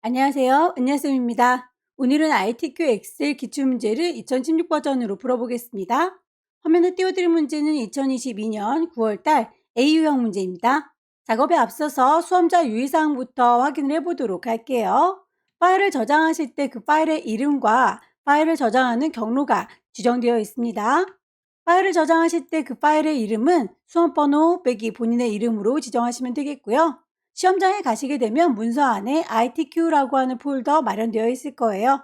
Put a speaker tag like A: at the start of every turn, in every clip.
A: 안녕하세요. 은야쌤입니다. 오늘은 ITQ 엑셀 기출문제를 2016 버전으로 풀어보겠습니다. 화면에 띄워드린 문제는 2022년 9월달 A유형 문제입니다. 작업에 앞서서 수험자 유의사항부터 확인을 해보도록 할게요. 파일을 저장하실 때 그 파일의 이름과 파일을 저장하는 경로가 지정되어 있습니다. 파일을 저장하실 때 그 파일의 이름은 수험번호 빼기 본인의 이름으로 지정하시면 되겠고요. 시험장에 가시게 되면 문서 안에 ITQ라고 하는 폴더 마련되어 있을 거예요.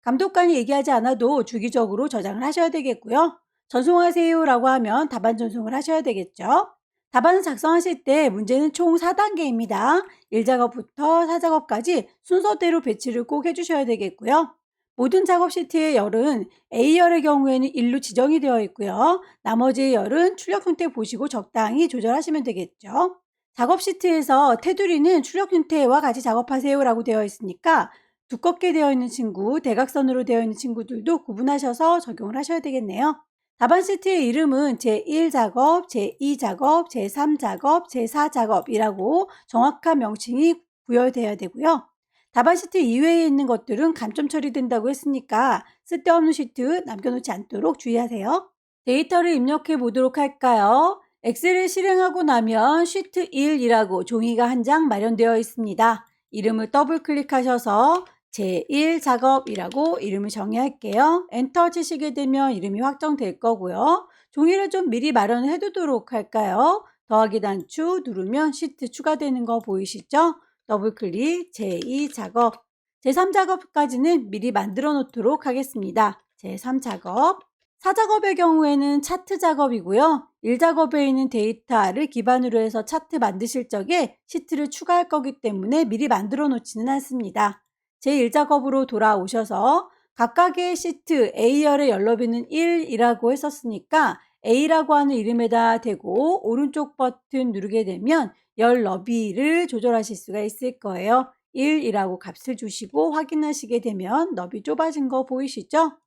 A: 감독관이 얘기하지 않아도 주기적으로 저장을 하셔야 되겠고요. 전송하세요라고 하면 답안 전송을 하셔야 되겠죠. 답안을 작성하실 때 문제는 총 4단계입니다. 1작업부터 4작업까지 순서대로 배치를 꼭 해주셔야 되겠고요. 모든 작업 시트의 열은 A열의 경우에는 1로 지정이 되어 있고요. 나머지의 열은 출력 형태 보시고 적당히 조절하시면 되겠죠. 작업 시트에서 테두리는 출력 형태와 같이 작업하세요 라고 되어 있으니까 두껍게 되어 있는 친구, 대각선으로 되어 있는 친구들도 구분하셔서 적용을 하셔야 되겠네요. 답안 시트의 이름은 제1작업, 제2작업, 제3작업, 제4작업이라고 정확한 명칭이 부여되어야 되고요. 답안 시트 이외에 있는 것들은 감점 처리된다고 했으니까 쓸데없는 시트 남겨놓지 않도록 주의하세요. 데이터를 입력해 보도록 할까요? 엑셀을 실행하고 나면 시트 1이라고 종이가 한 장 마련되어 있습니다. 이름을 더블 클릭하셔서 제1작업이라고 이름을 정의할게요. 엔터 치시게 되면 이름이 확정될 거고요. 종이를 좀 미리 마련해 두도록 할까요? 더하기 단추 누르면 시트 추가되는 거 보이시죠? 더블 클릭 제2작업, 제3작업까지는 미리 만들어 놓도록 하겠습니다. 제3작업, 4작업의 경우에는 차트 작업이고요. 1작업에 있는 데이터를 기반으로 해서 차트 만드실 적에 시트를 추가할 거기 때문에 미리 만들어 놓지는 않습니다. 제1작업으로 돌아오셔서 각각의 시트 A열의 열너비는 1이라고 했었으니까 A라고 하는 이름에다 대고 오른쪽 버튼 누르게 되면 열 너비를 조절하실 수가 있을 거예요. 1이라고 값을 주시고 확인하시게 되면 너비 좁아진 거 보이시죠?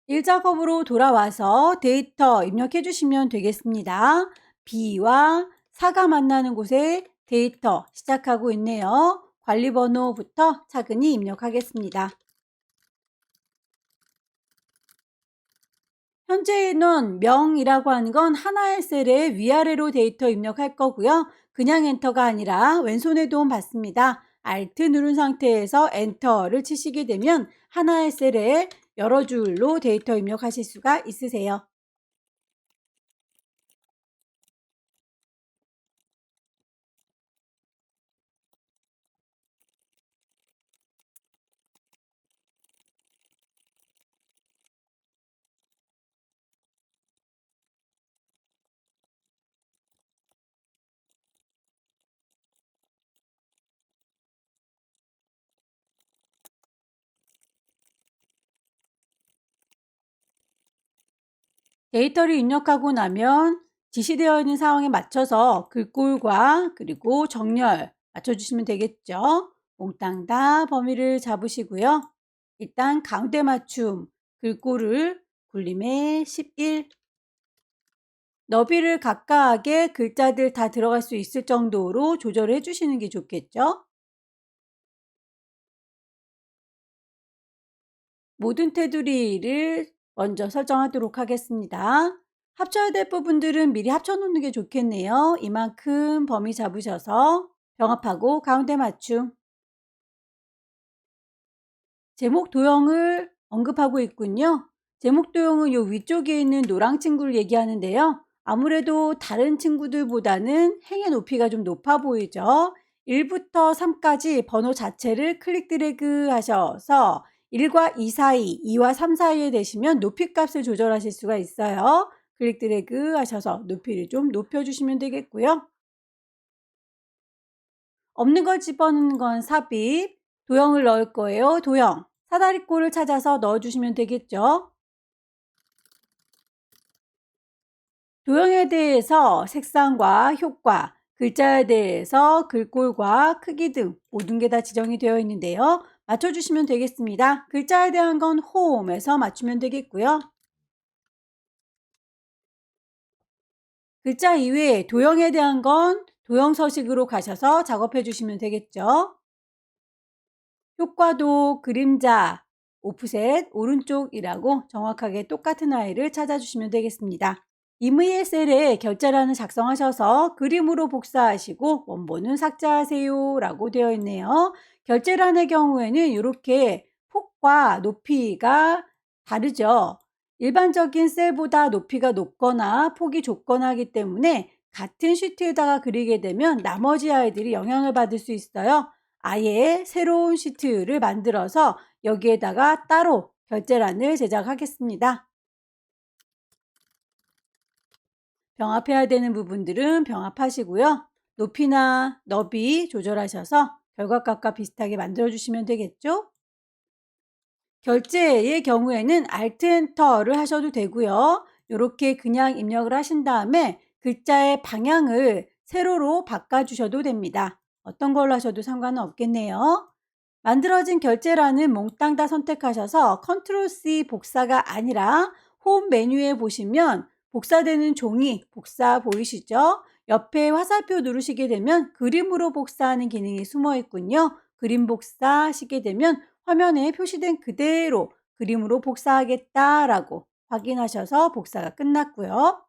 A: 1작업으로 돌아와서 데이터 입력해 주시면 되겠습니다. B와 4가 만나는 곳에 데이터 시작하고 있네요. 관리번호부터 차근히 입력하겠습니다. 현재 인원 명이라고 하는 건 하나의 셀에 위아래로 데이터 입력할 거고요. 그냥 엔터가 아니라 왼손의 도움 받습니다. Alt 누른 상태에서 엔터를 치시게 되면 하나의 셀에 여러 줄로 데이터 입력하실 수가 있으세요. 데이터를 입력하고 나면 지시되어 있는 상황에 맞춰서 글꼴과 그리고 정렬 맞춰주시면 되겠죠. 몽땅 다 범위를 잡으시고요. 일단 가운데 맞춤 글꼴을 굴림에 11, 너비를 각각의 글자들 다 들어갈 수 있을 정도로 조절을 해주시는 게 좋겠죠. 모든 테두리를 먼저 설정하도록 하겠습니다. 합쳐야 될 부분들은 미리 합쳐놓는 게 좋겠네요. 이만큼 범위 잡으셔서 병합하고 가운데 맞춤. 제목 도형을 언급하고 있군요. 제목 도형은 요 위쪽에 있는 노랑 친구를 얘기하는데요. 아무래도 다른 친구들보다는 행의 높이가 좀 높아 보이죠. 1부터 3까지 번호 자체를 클릭 드래그 하셔서 1과 2 사이, 2와 3 사이에 되시면 높이 값을 조절하실 수가 있어요. 클릭 드래그 하셔서 높이를 좀 높여주시면 되겠고요. 없는 걸 집어넣는 건 삽입, 도형을 넣을 거예요. 도형, 사다리꼴을 찾아서 넣어주시면 되겠죠. 도형에 대해서 색상과 효과, 글자에 대해서 글꼴과 크기 등 모든 게 다 지정이 되어 있는데요. 맞춰주시면 되겠습니다. 글자에 대한 건 홈에서 맞추면 되겠고요. 글자 이외에 도형에 대한 건 도형 서식으로 가셔서 작업해 주시면 되겠죠. 효과도 그림자, 오프셋, 오른쪽이라고 정확하게 똑같은 아이를 찾아주시면 되겠습니다. 임의의 셀에 결제란을 작성하셔서 그림으로 복사하시고 원본은 삭제하세요 라고 되어 있네요. 결제란의 경우에는 이렇게 폭과 높이가 다르죠. 일반적인 셀보다 높이가 높거나 폭이 좁거나 하기 때문에 같은 시트에다가 그리게 되면 나머지 아이들이 영향을 받을 수 있어요. 아예 새로운 시트를 만들어서 여기에다가 따로 결제란을 제작하겠습니다. 병합해야 되는 부분들은 병합하시고요. 높이나 너비 조절하셔서 결과값과 비슷하게 만들어 주시면 되겠죠. 결제의 경우에는 Alt 엔터를 하셔도 되고요. 이렇게 그냥 입력을 하신 다음에 글자의 방향을 세로로 바꿔주셔도 됩니다. 어떤 걸로 하셔도 상관은 없겠네요. 만들어진 결제란은 몽땅 다 선택하셔서 컨트롤 C 복사가 아니라 홈 메뉴에 보시면 복사되는 종이 복사 보이시죠? 옆에 화살표 누르시게 되면 그림으로 복사하는 기능이 숨어 있군요. 그림 복사하시게 되면 화면에 표시된 그대로 그림으로 복사하겠다라고 확인하셔서 복사가 끝났고요.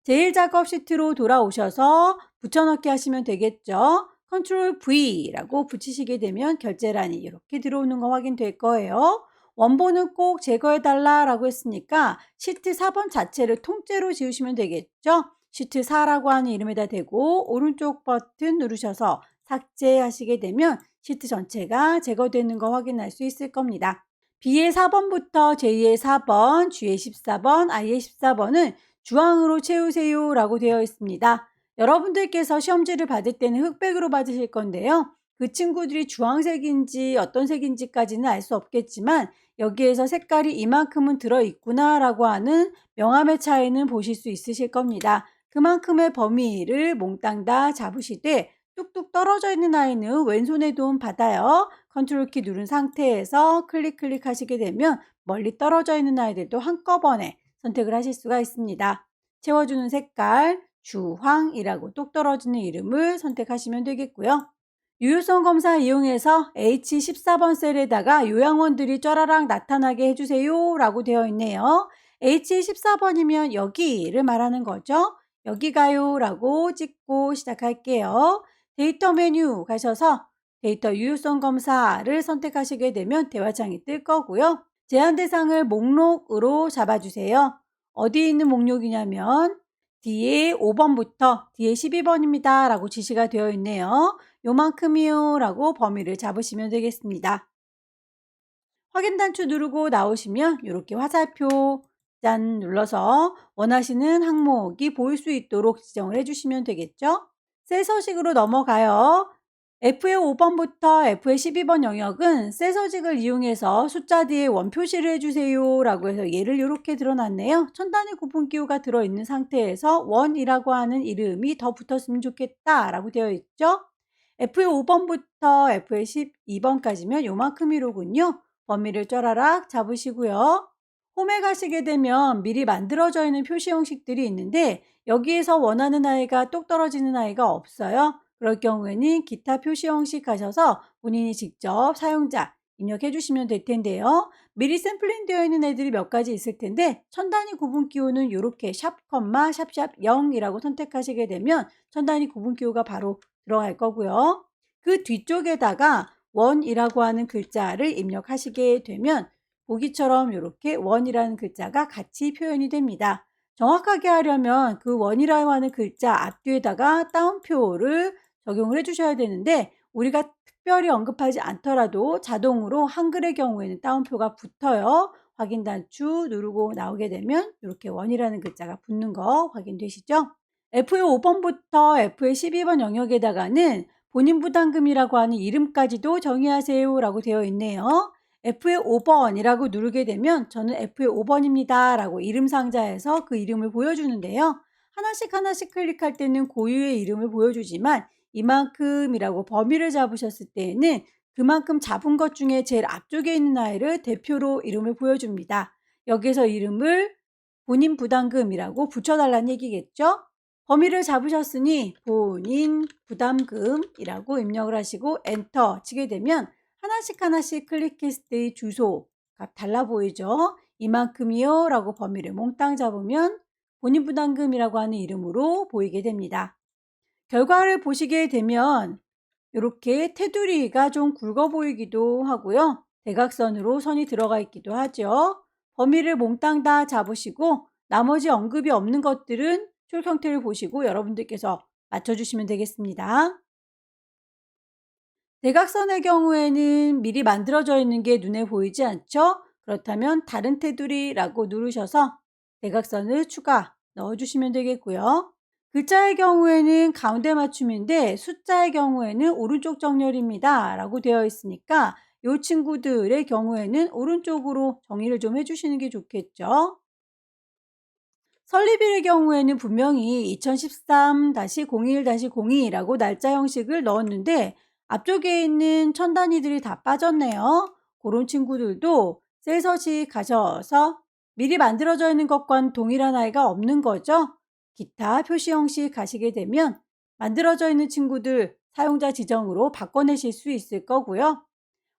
A: 제일 작업 시트로 돌아오셔서 붙여넣기 하시면 되겠죠. 컨트롤 V라고 붙이시게 되면 결제란이 이렇게 들어오는 거 확인될 거예요. 원본은 꼭 제거해달라 라고 했으니까 시트 4번 자체를 통째로 지우시면 되겠죠. 시트 4라고 하는 이름에다 대고 오른쪽 버튼 누르셔서 삭제하시게 되면 시트 전체가 제거되는 거 확인할 수 있을 겁니다. B의 4번부터 J의 4번, G의 14번, I의 14번은 주황으로 채우세요 라고 되어 있습니다. 여러분들께서 시험지를 받을 때는 흑백으로 받으실 건데요. 그 친구들이 주황색인지 어떤 색인지까지는 알 수 없겠지만 여기에서 색깔이 이만큼은 들어있구나 라고 하는 명암의 차이는 보실 수 있으실 겁니다. 그만큼의 범위를 몽땅 다 잡으시되 뚝뚝 떨어져 있는 아이는 왼손의 도움 받아요. 컨트롤 키 누른 상태에서 클릭 하시게 되면 멀리 떨어져 있는 아이들도 한꺼번에 선택을 하실 수가 있습니다. 채워주는 색깔 주황이라고 똑 떨어지는 이름을 선택하시면 되겠고요. 유효성 검사 이용해서 H14번 셀에다가 요양원들이 쫘라락 나타나게 해주세요 라고 되어 있네요. H14번이면 여기를 말하는 거죠. 여기 가요 라고 찍고 시작할게요. 데이터 메뉴 가셔서 데이터 유효성 검사를 선택하시게 되면 대화창이 뜰 거고요. 제한 대상을 목록으로 잡아주세요. 어디에 있는 목록이냐면 뒤에 5번부터 뒤에 12번입니다 라고 지시가 되어 있네요. 요만큼이요 라고 범위를 잡으시면 되겠습니다. 확인 단추 누르고 나오시면 이렇게 화살표 짠 눌러서 원하시는 항목이 보일 수 있도록 지정을 해주시면 되겠죠. 셀 서식으로 넘어가요. F의 5번부터 F의 12번 영역은 셀 서식을 이용해서 숫자 뒤에 원 표시를 해주세요 라고 해서 얘를 이렇게 드러났네요. 천 단위 구분 기호가 들어있는 상태에서 원이라고 하는 이름이 더 붙었으면 좋겠다 라고 되어 있죠. F의 5번부터 F의 12번까지면 요만큼이로군요. 범위를 쫘라락 잡으시고요. 홈에 가시게 되면 미리 만들어져 있는 표시 형식들이 있는데 여기에서 원하는 아이가 똑 떨어지는 아이가 없어요. 그럴 경우에는 기타 표시 형식 가셔서 본인이 직접 사용자 입력해 주시면 될 텐데요. 미리 샘플링 되어 있는 애들이 몇 가지 있을 텐데 천 단위 구분 기호는 이렇게 샵, 샵샵 0이라고 선택하시게 되면 천 단위 구분 기호가 바로 들어갈 거고요. 그 뒤쪽에다가 원이라고 하는 글자를 입력하시게 되면 보기처럼 이렇게 원이라는 글자가 같이 표현이 됩니다. 정확하게 하려면 그 원이라고 하는 글자 앞뒤에다가 따옴표를 적용을 해주셔야 되는데 우리가 특별히 언급하지 않더라도 자동으로 한글의 경우에는 따옴표가 붙어요. 확인 단추 누르고 나오게 되면 이렇게 원이라는 글자가 붙는 거 확인되시죠? F의 5번부터 F의 12번 영역에다가는 본인 부담금이라고 하는 이름까지도 정의하세요 라고 되어 있네요. F의 5번이라고 누르게 되면 저는 F의 5번입니다 라고 이름 상자에서 그 이름을 보여주는데요. 하나씩 클릭할 때는 고유의 이름을 보여주지만 이만큼이라고 범위를 잡으셨을 때에는 그만큼 잡은 것 중에 제일 앞쪽에 있는 아이를 대표로 이름을 보여줍니다. 여기서 이름을 본인 부담금이라고 붙여달라는 얘기겠죠. 범위를 잡으셨으니 본인 부담금이라고 입력을 하시고 엔터 치게 되면 하나씩 클릭했을 때의 주소 값 달라 보이죠? 이만큼이요 라고 범위를 몽땅 잡으면 본인 부담금이라고 하는 이름으로 보이게 됩니다. 결과를 보시게 되면 이렇게 테두리가 좀 굵어 보이기도 하고요. 대각선으로 선이 들어가 있기도 하죠. 범위를 몽땅 다 잡으시고 나머지 언급이 없는 것들은 출 형태를 보시고 여러분들께서 맞춰주시면 되겠습니다. 대각선의 경우에는 미리 만들어져 있는 게 눈에 보이지 않죠? 그렇다면 다른 테두리라고 누르셔서 대각선을 추가 넣어주시면 되겠고요. 글자의 경우에는 가운데 맞춤인데 숫자의 경우에는 오른쪽 정렬입니다 라고 되어 있으니까 이 친구들의 경우에는 오른쪽으로 정의를 좀 해주시는 게 좋겠죠. 설립일의 경우에는 분명히 2013-01-02라고 날짜 형식을 넣었는데 앞쪽에 있는 천 단위들이 다 빠졌네요. 그런 친구들도 셀 서식하셔서 미리 만들어져 있는 것과는 동일한 아이가 없는 거죠. 기타 표시 형식 가시게 되면 만들어져 있는 친구들 사용자 지정으로 바꿔내실 수 있을 거고요.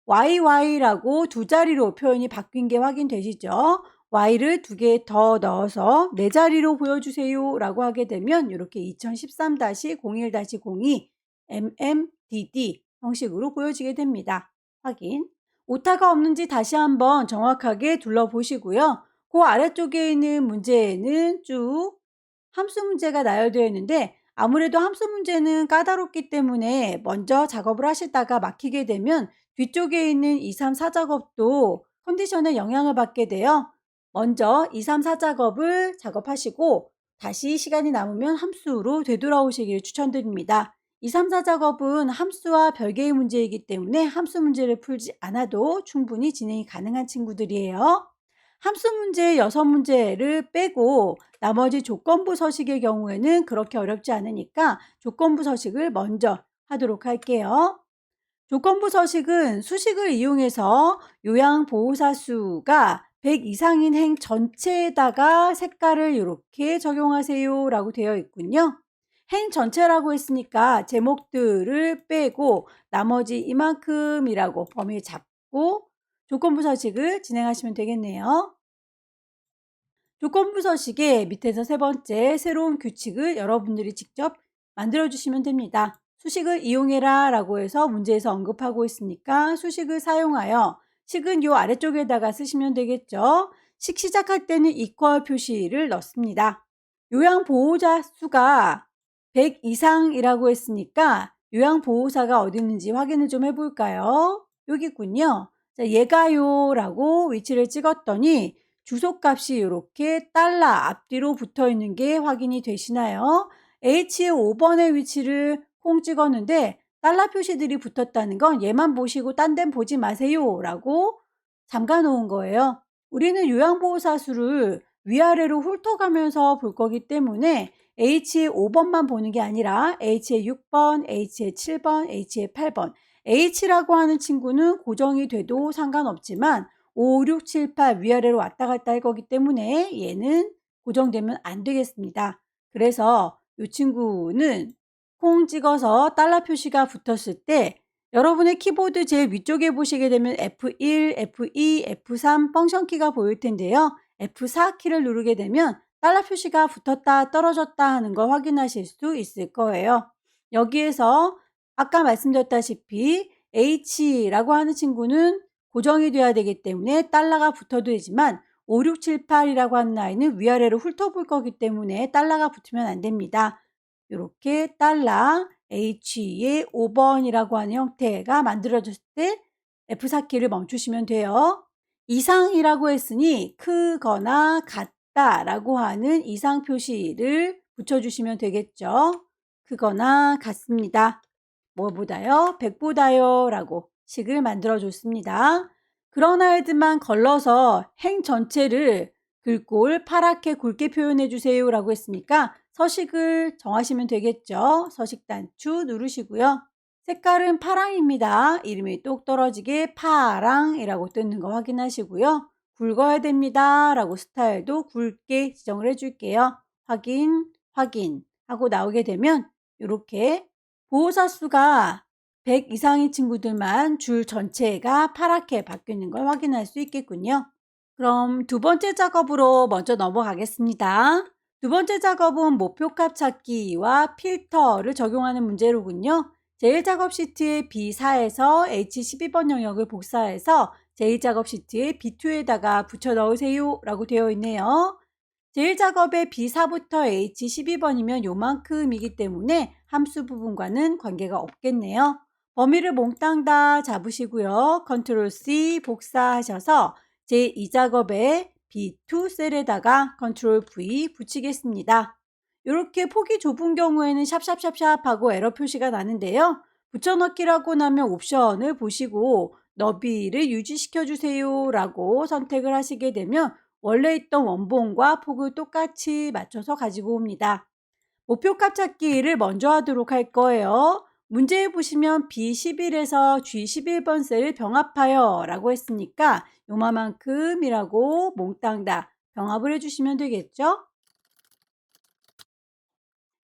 A: YY라고 두 자리로 표현이 바뀐 게 확인되시죠? Y를 두 개 더 넣어서 네 자리로 보여주세요 라고 하게 되면 이렇게 2013-01-02 MMDD 형식으로 보여지게 됩니다. 확인. 오타가 없는지 다시 한번 정확하게 둘러보시고요. 그 아래쪽에 있는 문제에는 쭉 함수 문제가 나열되어 있는데 아무래도 함수 문제는 까다롭기 때문에 먼저 작업을 하시다가 막히게 되면 뒤쪽에 있는 2, 3, 4작업도 컨디션에 영향을 받게 돼요. 먼저 2, 3, 4작업을 작업하시고 다시 시간이 남으면 함수로 되돌아오시길 추천드립니다. 2, 3, 4작업은 함수와 별개의 문제이기 때문에 함수 문제를 풀지 않아도 충분히 진행이 가능한 친구들이에요. 함수 문제 6문제를 빼고 나머지 조건부 서식의 경우에는 그렇게 어렵지 않으니까 조건부 서식을 먼저 하도록 할게요. 조건부 서식은 수식을 이용해서 요양보호사 수가 100 이상인 행 전체에다가 색깔을 이렇게 적용하세요 라고 되어 있군요. 행 전체라고 했으니까 제목들을 빼고 나머지 이만큼이라고 범위 잡고 조건부 서식을 진행하시면 되겠네요. 조건부 서식의 밑에서 세 번째 새로운 규칙을 여러분들이 직접 만들어 주시면 됩니다. 수식을 이용해라 라고 해서 문제에서 언급하고 있으니까 수식을 사용하여 식은 요 아래쪽에다가 쓰시면 되겠죠. 식 시작할 때는 이퀄 표시를 넣습니다. 요양보호자 수가 100 이상이라고 했으니까 요양보호사가 어디 있는지 확인을 좀 해볼까요? 여기 있군요. 자, 얘가요 라고 위치를 찍었더니 주소값이 이렇게 달러 앞뒤로 붙어 있는 게 확인이 되시나요? H의 5번의 위치를 콩 찍었는데 달러 표시들이 붙었다는 건 얘만 보시고 딴 데는 보지 마세요 라고 잠가 놓은 거예요. 우리는 요양보호사 수를 위아래로 훑어가면서 볼 거기 때문에 H의 5번만 보는 게 아니라 H의 6번, H의 7번, H의 8번 H라고 하는 친구는 고정이 돼도 상관없지만 5, 6, 7, 8 위아래로 왔다 갔다 할 거기 때문에 얘는 고정되면 안 되겠습니다. 그래서 이 친구는 콩 찍어서 달러 표시가 붙었을 때 여러분의 키보드 제일 위쪽에 보시게 되면 F1, F2, F3 펑션 키가 보일 텐데요. F4 키를 누르게 되면 달러 표시가 붙었다 떨어졌다 하는 걸 확인하실 수 있을 거예요. 여기에서 아까 말씀드렸다시피 H라고 하는 친구는 고정이 돼야 되기 때문에 달러가 붙어도 되지만 5, 6, 7, 8이라고 하는 아이는 위아래로 훑어볼 거기 때문에 달러가 붙으면 안 됩니다. 이렇게 달러 H의 5번이라고 하는 형태가 만들어졌을 때 F4키를 멈추시면 돼요. 이상이라고 했으니 크거나 같다 라고 하는 이상 표시를 붙여주시면 되겠죠. 크거나 같습니다. 뭐보다요? 100보다요 라고 식을 만들어 줬습니다. 그런 아이들만 걸러서 행 전체를 글꼴 파랗게 굵게 표현해 주세요 라고 했으니까 서식을 정하시면 되겠죠. 서식 단추 누르시고요. 색깔은 파랑입니다. 이름이 똑 떨어지게 파랑이라고 뜨는 거 확인하시고요. 굵어야 됩니다 라고 스타일도 굵게 지정을 해줄게요. 확인, 확인 하고 나오게 되면 이렇게 보호자 수가 100 이상인 친구들만 줄 전체가 파랗게 바뀌는 걸 확인할 수 있겠군요. 그럼 두 번째 작업으로 먼저 넘어가겠습니다. 두 번째 작업은 목표값 찾기와 필터를 적용하는 문제로군요. 제1작업 시트의 B4에서 H12번 영역을 복사해서 제2작업 시트의 B2에다가 붙여 넣으세요 라고 되어 있네요. 제1작업의 B4부터 H12번이면 요만큼이기 때문에 함수 부분과는 관계가 없겠네요. 범위를 몽땅 다 잡으시고요. 컨트롤 C 복사하셔서 제2작업의 B2 셀에다가 컨트롤 V 붙이겠습니다. 이렇게 폭이 좁은 경우에는 샵샵샵샵 하고 에러 표시가 나는데요. 붙여넣기라고 나면 옵션을 보시고 너비를 유지시켜 주세요 라고 선택을 하시게 되면 원래 있던 원본과 폭을 똑같이 맞춰서 가지고 옵니다. 목표값 찾기를 먼저 하도록 할 거예요. 문제에 보시면 B11에서 G11번 셀을 병합하여 라고 했으니까 요만큼이라고 몽땅 다 병합을 해주시면 되겠죠.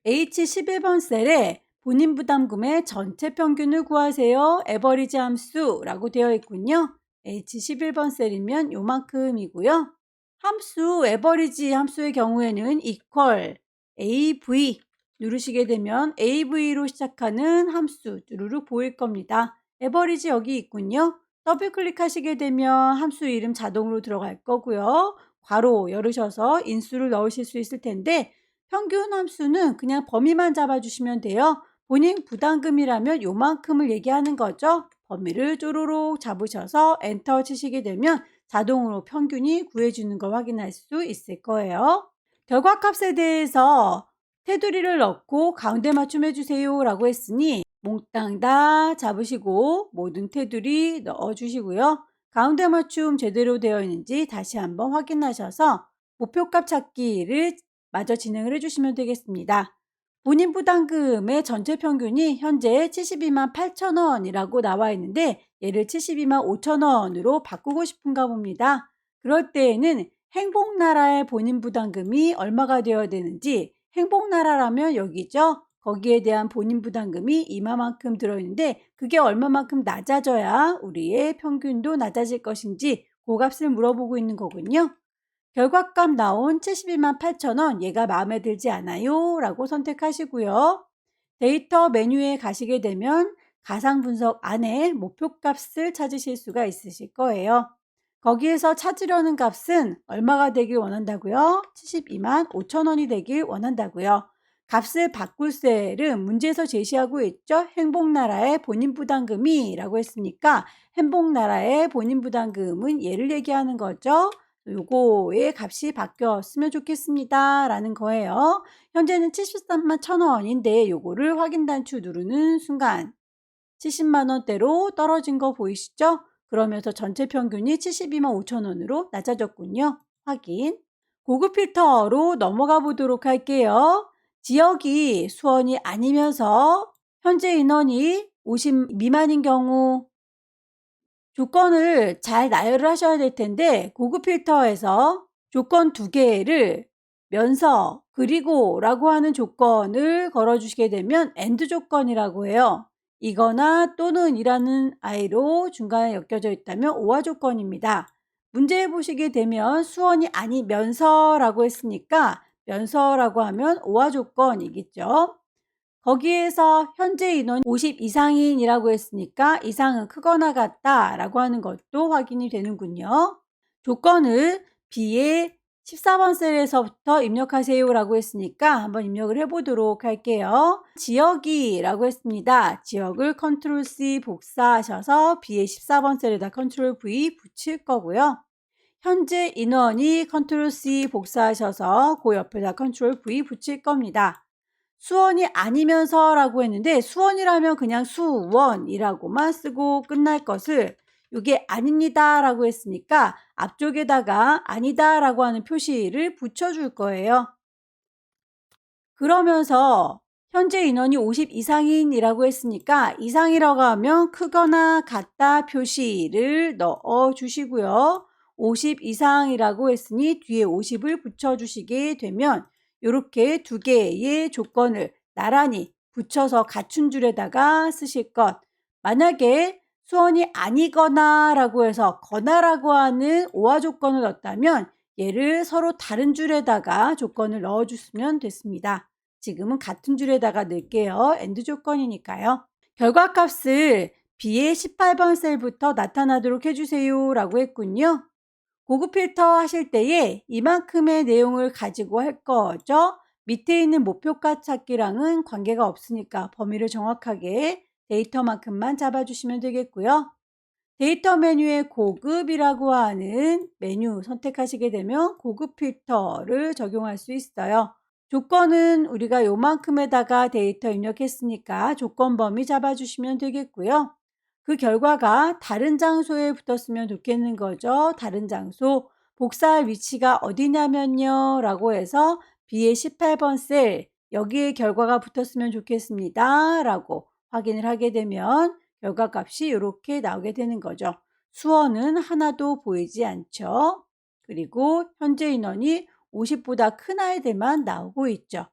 A: H11번 셀에 본인 부담금의 전체 평균을 구하세요. 에버리지 함수라고 되어 있군요. H11번 셀이면 요만큼이고요. 함수 에버리지 함수의 경우에는 equal AV 누르시게 되면 AV로 시작하는 함수 쭈루룩 보일 겁니다. 에버리지 여기 있군요. 더블 클릭하시게 되면 함수 이름 자동으로 들어갈 거고요. 괄호 열으셔서 인수를 넣으실 수 있을 텐데 평균 함수는 그냥 범위만 잡아주시면 돼요. 본인 부담금이라면 요만큼을 얘기하는 거죠. 범위를 쪼로록 잡으셔서 엔터 치시게 되면 자동으로 평균이 구해주는 걸 확인할 수 있을 거예요. 결과값에 대해서 테두리를 넣고 가운데 맞춤해주세요 라고 했으니 몽땅 다 잡으시고 모든 테두리 넣어주시고요. 가운데 맞춤 제대로 되어 있는지 다시 한번 확인하셔서 목표값 찾기를 마저 진행을 해주시면 되겠습니다. 본인 부담금의 전체 평균이 현재 72만 8천 원이라고 나와 있는데 얘를 72만 5천 원으로 바꾸고 싶은가 봅니다. 그럴 때에는 행복나라의 본인 부담금이 얼마가 되어야 되는지 행복나라라면 여기죠. 거기에 대한 본인 부담금이 이만큼 들어있는데 그게 얼마만큼 낮아져야 우리의 평균도 낮아질 것인지 그 값을 물어보고 있는 거군요. 결과값 나온 72만 8천 원 얘가 마음에 들지 않아요 라고 선택하시고요. 데이터 메뉴에 가시게 되면 가상 분석 안에 목표값을 찾으실 수가 있으실 거예요. 거기에서 찾으려는 값은 얼마가 되길 원한다고요? 72만 5천 원이 되길 원한다고요. 값을 바꿀 셀은 문제에서 제시하고 있죠. 행복나라의 본인 부담금이 라고 했으니까 행복나라의 본인 부담금은 얘를 얘기하는 거죠. 요거의 값이 바뀌었으면 좋겠습니다 라는 거예요. 현재는 73만 1천 원인데 요거를 확인 단추 누르는 순간 70만 원대로 떨어진 거 보이시죠? 그러면서 전체 평균이 72만 5천 원으로 낮아졌군요. 확인. 고급 필터로 넘어가 보도록 할게요. 지역이 수원이 아니면서 현재 인원이 50 미만인 경우 조건을 잘 나열을 하셔야 될 텐데 고급 필터에서 조건 2개를 면서 그리고 라고 하는 조건을 걸어주시게 되면 AND 조건이라고 해요. 이거나 또는 이라는 I로 중간에 엮여져 있다면 오화 조건입니다. 문제에 보시게 되면 수원이 아니면서라고 했으니까 면서라고 하면 오화 조건이겠죠. 거기에서 현재 인원 50 이상인이라고 했으니까 이상은 크거나 같다 라고 하는 것도 확인이 되는군요. 조건을 B의 14번 셀에서부터 입력하세요 라고 했으니까 한번 입력을 해보도록 할게요. 지역이 라고 했습니다. 지역을 컨트롤 C 복사하셔서 B의 14번 셀에다 컨트롤 V 붙일 거고요. 현재 인원이 컨트롤 C 복사하셔서 그 옆에다 컨트롤 V 붙일 겁니다. 수원이 아니면서 라고 했는데 수원이라면 그냥 수원이라고만 쓰고 끝날 것을 이게 아닙니다 라고 했으니까 앞쪽에다가 아니다 라고 하는 표시를 붙여줄 거예요. 그러면서 현재 인원이 50 이상인이라고 했으니까 이상이라고 하면 크거나 같다 표시를 넣어 주시고요. 50 이상이라고 했으니 뒤에 50을 붙여주시게 되면 이렇게 두 개의 조건을 나란히 붙여서 갖춘 줄에다가 쓰실 것. 만약에 수원이 아니거나 라고 해서 거나라고 하는 오화 조건을 넣었다면 얘를 서로 다른 줄에다가 조건을 넣어주시면 됐습니다. 지금은 같은 줄에다가 넣을게요. AND 조건이니까요. 결과값을 B의 18번 셀부터 나타나도록 해주세요 라고 했군요. 고급 필터 하실 때에 이만큼의 내용을 가지고 할 거죠. 밑에 있는 목표값 찾기랑은 관계가 없으니까 범위를 정확하게 데이터만큼만 잡아주시면 되겠고요. 데이터 메뉴에 고급이라고 하는 메뉴 선택하시게 되면 고급 필터를 적용할 수 있어요. 조건은 우리가 요만큼에다가 데이터 입력했으니까 조건 범위 잡아주시면 되겠고요. 그 결과가 다른 장소에 붙었으면 좋겠는 거죠. 다른 장소. 복사할 위치가 어디냐면요 라고 해서 B의 18번 셀 여기에 결과가 붙었으면 좋겠습니다 라고 확인을 하게 되면 결과값이 이렇게 나오게 되는 거죠. 수원은 하나도 보이지 않죠. 그리고 현재 인원이 50보다 큰 아이들만 나오고 있죠.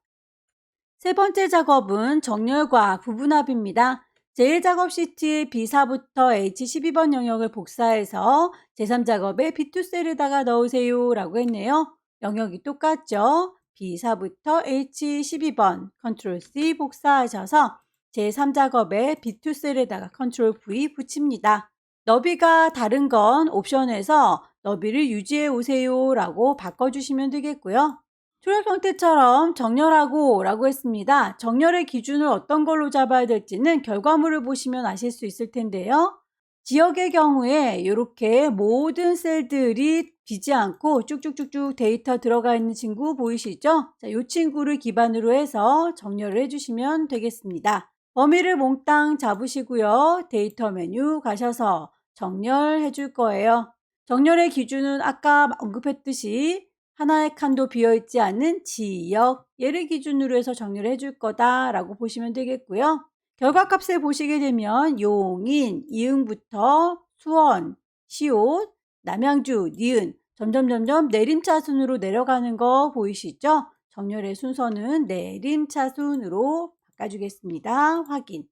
A: 세 번째 작업은 정렬과 부분합입니다. 제1작업 시트의 B4부터 H12번 영역을 복사해서 제3작업에 B2셀에다가 넣으세요 라고 했네요. 영역이 똑같죠. B4부터 H12번 컨트롤 C 복사하셔서 제3작업에 B2셀에다가 컨트롤 V 붙입니다. 너비가 다른 건 옵션에서 너비를 유지해 오세요 라고 바꿔주시면 되겠고요. 초록 형태처럼 정렬하고 라고 했습니다. 정렬의 기준을 어떤 걸로 잡아야 될지는 결과물을 보시면 아실 수 있을 텐데요. 지역의 경우에 이렇게 모든 셀들이 비지 않고 쭉쭉쭉쭉 데이터 들어가 있는 친구 보이시죠? 자, 이 친구를 기반으로 해서 정렬을 해주시면 되겠습니다. 범위를 몽땅 잡으시고요. 데이터 메뉴 가셔서 정렬해 줄 거예요. 정렬의 기준은 아까 언급했듯이 하나의 칸도 비어있지 않는 지역, 얘를 기준으로 해서 정렬을 해줄 거다라고 보시면 되겠고요. 결과값을 보시게 되면 용인, 이응부터 수원, 시옷, 남양주, 니은 점점 내림차순으로 내려가는 거 보이시죠? 정렬의 순서는 내림차순으로 바꿔주겠습니다. 확인.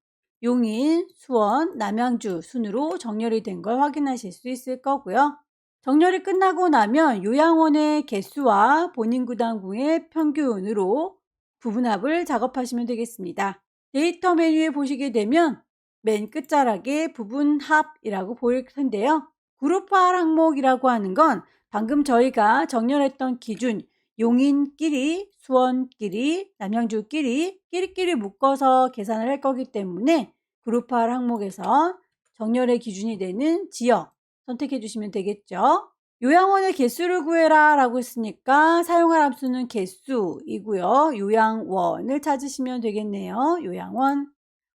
A: 용인, 수원, 남양주 순으로 정렬이 된 걸 확인하실 수 있을 거고요. 정렬이 끝나고 나면 요양원의 개수와 본인구당구의 평균으로 부분합을 작업하시면 되겠습니다. 데이터 메뉴에 보시게 되면 맨 끝자락에 부분합이라고 보일 텐데요. 그룹화 항목이라고 하는 건 방금 저희가 정렬했던 기준 용인끼리, 수원끼리, 남양주끼리 끼리끼리 묶어서 계산을 할 거기 때문에 그룹화 항목에서 정렬의 기준이 되는 지역 선택해 주시면 되겠죠. 요양원의 개수를 구해라 라고 했으니까 사용할 함수는 개수이고요. 요양원을 찾으시면 되겠네요. 요양원.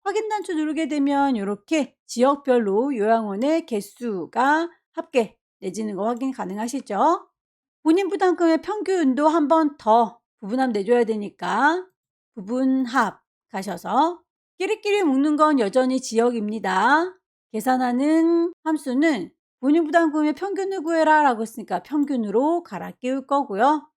A: 확인 단추 누르게 되면 이렇게 지역별로 요양원의 개수가 합계 내지는 거 확인 가능하시죠. 본인 부담금의 평균도 한 번 더 부분합 내줘야 되니까 부분합 가셔서 끼리끼리 묶는 건 여전히 지역입니다. 계산하는 함수는 본인 부담금의 평균을 구해라 라고 했으니까 평균으로 갈아 끼울 거고요.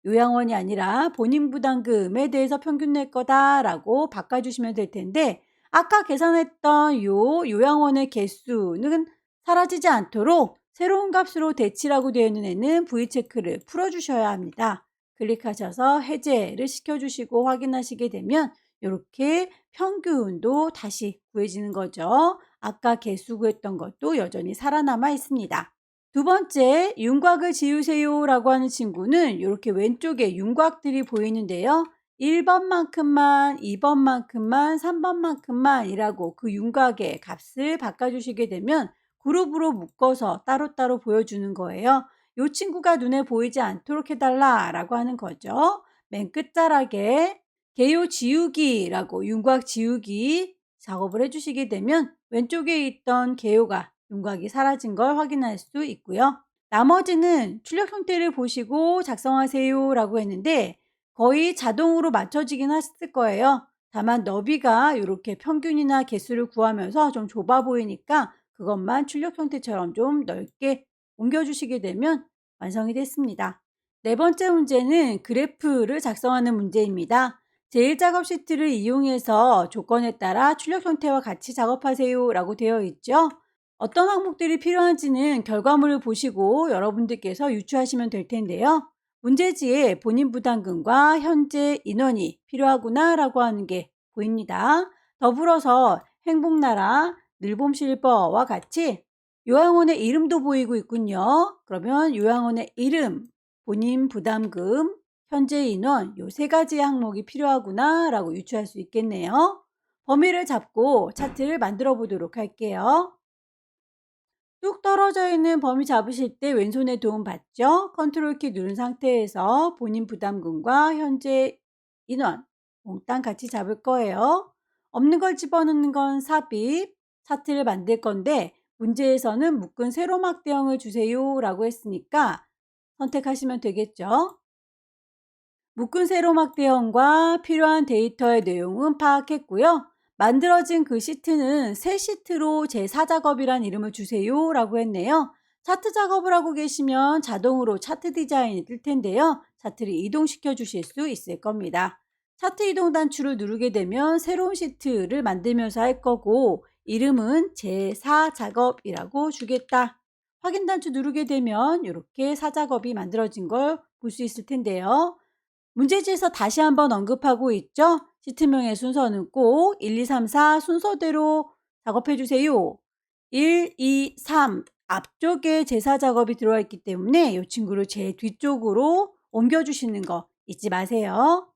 A: 요양원이 아니라 본인 부담금에 대해서 평균 낼 거다 라고 바꿔주시면 될 텐데 아까 계산했던 요양원의 개수는 사라지지 않도록 새로운 값으로 대치라고 되어 있는 애는 V체크를 풀어주셔야 합니다. 클릭하셔서 해제를 시켜주시고 확인하시게 되면 이렇게 평균도 다시 구해지는 거죠. 아까 개수 구했던 것도 여전히 살아남아 있습니다. 두 번째, 윤곽을 지우세요 라고 하는 친구는 이렇게 왼쪽에 윤곽들이 보이는데요. 1번만큼만, 2번만큼만, 3번만큼만 이라고 그 윤곽의 값을 바꿔주시게 되면 그룹으로 묶어서 따로따로 보여주는 거예요. 이 친구가 눈에 보이지 않도록 해달라 라고 하는 거죠. 맨 끝자락에 개요 지우기라고 윤곽 지우기 작업을 해주시게 되면 왼쪽에 있던 개요가 윤곽이 사라진 걸 확인할 수 있고요. 나머지는 출력 형태를 보시고 작성하세요 라고 했는데 거의 자동으로 맞춰지긴 했을 거예요. 다만 너비가 이렇게 평균이나 개수를 구하면서 좀 좁아 보이니까 그것만 출력 형태처럼 좀 넓게 옮겨주시게 되면 완성이 됐습니다. 네 번째 문제는 그래프를 작성하는 문제입니다. 제1작업 시트를 이용해서 조건에 따라 출력 형태와 같이 작업하세요 라고 되어 있죠. 어떤 항목들이 필요한지는 결과물을 보시고 여러분들께서 유추하시면 될 텐데요. 문제지에 본인 부담금과 현재 인원이 필요하구나 라고 하는 게 보입니다. 더불어서 행복나라, 늘봄실버와 같이 요양원의 이름도 보이고 있군요. 그러면 요양원의 이름, 본인 부담금, 현재 인원 요 세 가지 항목이 필요하구나 라고 유추할 수 있겠네요. 범위를 잡고 차트를 만들어 보도록 할게요. 뚝 떨어져 있는 범위 잡으실 때 왼손에 도움 받죠? 컨트롤 키 누른 상태에서 본인 부담금과 현재 인원 몽땅 같이 잡을 거예요. 없는 걸 집어넣는 건 삽입, 차트를 만들 건데 문제에서는 묶은 세로막 대형을 주세요 라고 했으니까 선택하시면 되겠죠. 묶은 세로막 대형과 필요한 데이터의 내용은 파악했고요. 만들어진 그 시트는 새 시트로 제4작업이란 이름을 주세요 라고 했네요. 차트 작업을 하고 계시면 자동으로 차트 디자인이 뜰 텐데요. 차트를 이동시켜 주실 수 있을 겁니다. 차트 이동 단추를 누르게 되면 새로운 시트를 만들면서 할 거고 이름은 제4작업이라고 주겠다. 확인 단추 누르게 되면 이렇게 4작업이 만들어진 걸 볼 수 있을 텐데요. 문제지에서 다시 한번 언급하고 있죠. 시트명의 순서는 꼭 1, 2, 3, 4 순서대로 작업해 주세요. 1, 2, 3 앞쪽에 제사 작업이 들어와 있기 때문에 이 친구를 제 뒤쪽으로 옮겨 주시는 거 잊지 마세요.